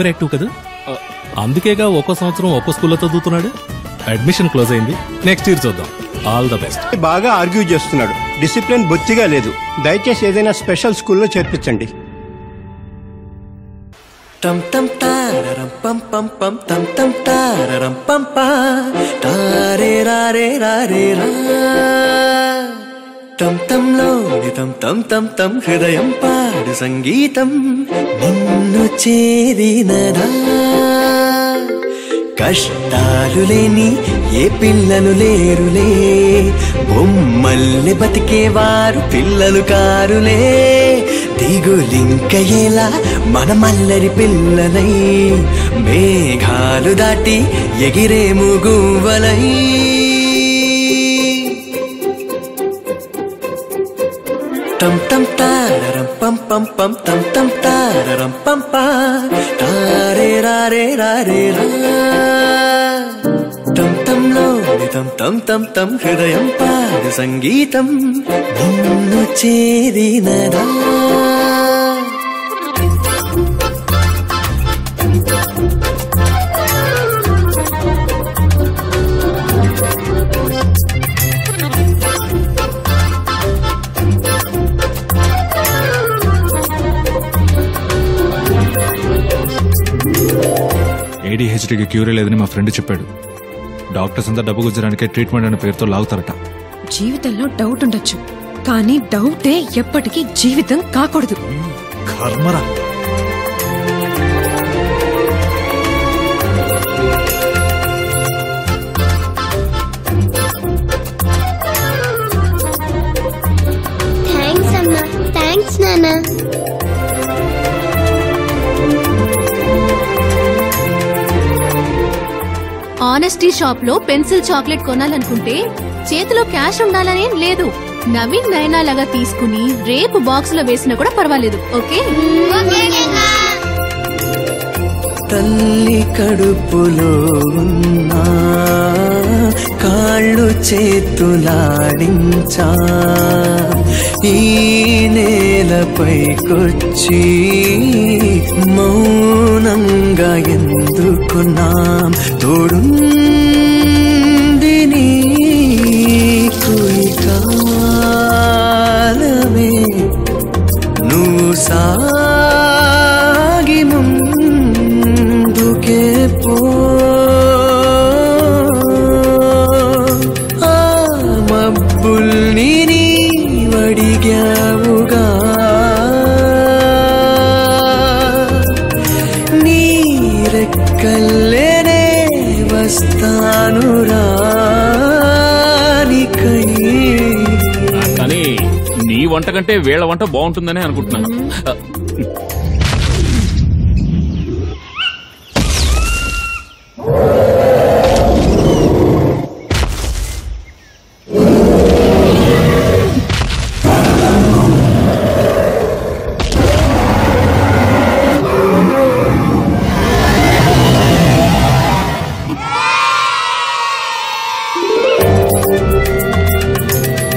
Hyper active కదా, అందుకేగా ఒక్కో సంవత్సరం ఒక్కో స్కూల్లో చదువుతున్నాడు. అడ్మిషన్ క్లోజ్ అయింది, నెక్స్ట్ ఇయర్ చూద్దాం. All the best. బాగా ఆర్గ్యూ చేస్తున్నాడు, డిసిప్లిన్ బొత్తిగా లేదు. దయచేసి ఏదైనా స్పెషల్ స్కూల్లో చేర్పించండి. టం టం తారరం పం పం పం టం టం తారరం పం పా తారే రారే రారే రా టం టంలోని టం టం టం టం హృదయం పాడు సంగీతం నిన్ను చేరినదా. కష్టాలు లేని ఏ పిల్లలు లేరులే, బొమ్మల్ని బతికేవారు పిల్లలు కారులే. దిగులింక ఎలా మనమల్లరి పిల్లలై, మేఘాలు దాటి ఎగిరేము గువ్వలై. టం టం తారరం పం పం పం టం టం తారరం పం పా తారే రారే రారే రా టం టంలోని టం టం టం టం హృదయం పాడు సంగీతం నిన్ను చేరినదా. ADHDకి క్యూరే లేదని మా ఫ్రెండ్ చెప్పాడు. డాక్టర్స్ అంతా డబ్బు గుజ్జరానికే ట్రీట్మెంట్ అనే పేరుతో లాగుతారట. జీవితంలో డౌట్ ఉండొచ్చు, కానీ డౌటే ఎప్పటికీ జీవితం కాకూడదు. కర్మరా. థ్యాంక్స్ అమ్మా. థ్యాంక్స్ నాన్న. ఆనెస్టీ షాప్ లో పెన్సిల్ చాక్లెట్ కొనాలనుకుంటే చేతిలో క్యాష్ ఉండాలనేం లేదు. నవీన్ నయనా లాగా తీసుకుని రేపు బాక్స్ లో వేసినా కూడా పర్వాలేదు. ఓకే. తల్లి కడుపులో ఉన్నా కాళ్ళు చేతులాడించా, ఈ నేలపైకొచ్చి మౌనంగా ఎందుకున్నాం. తోడుంది నీకు ఈ కాలమే, నువ్వు సాగి ముందుకే పో. ఆ మబ్బుల్ని నీవడిగావుగా, నీ రెక్కల్లేనే వస్తాను రానికై. కానీ నీ వంట కంటే వీళ్ళ వంట బాగుంటుందని అనుకుంటున్నాను.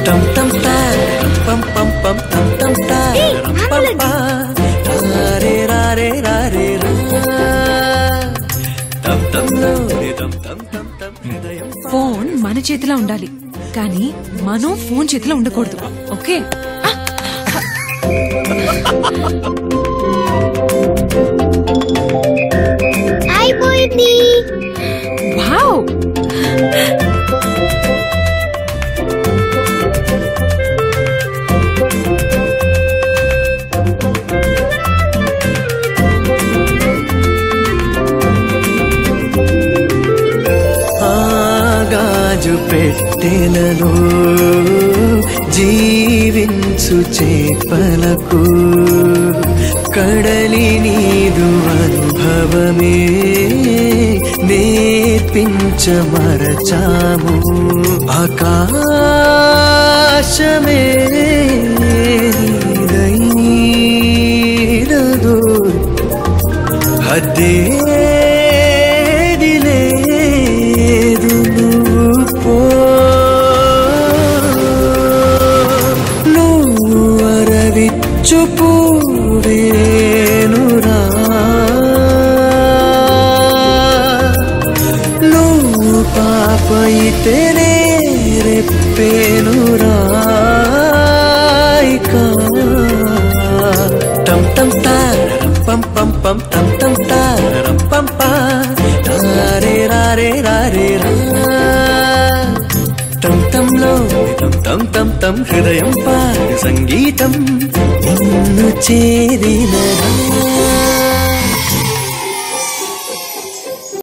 టం టం తారరం పం పం పం టం టం తారరం పం పా తారే రారే రారే రా టం టంలోని టం టం టం టం హృదయం. ఫోన్ మన చేతిలో ఉండాలి, కానీ మనం ఫోన్ చేతిలో ఉండకూడదు. ఓకే. అయిపోయింది. వావ్. ఆగాజు పెట్టెలలో జీవించు చేపలకు కడలి నీదు అనుభవమే నేర్పించమరచాము. ఆకాశమే నీదైనదో హద్దేది లేదు, నువ్వు పో. నువ్వు అర 'วิจุปูเวนุรา అయితేనే రేపేనురా టం టం తారరం పం పం పం టం టం తారరం పం పా తారే రారే రారే రా టం టంలో టం టం టం టం హృదయం పాడు సంగీతం నిన్ను చేరినరా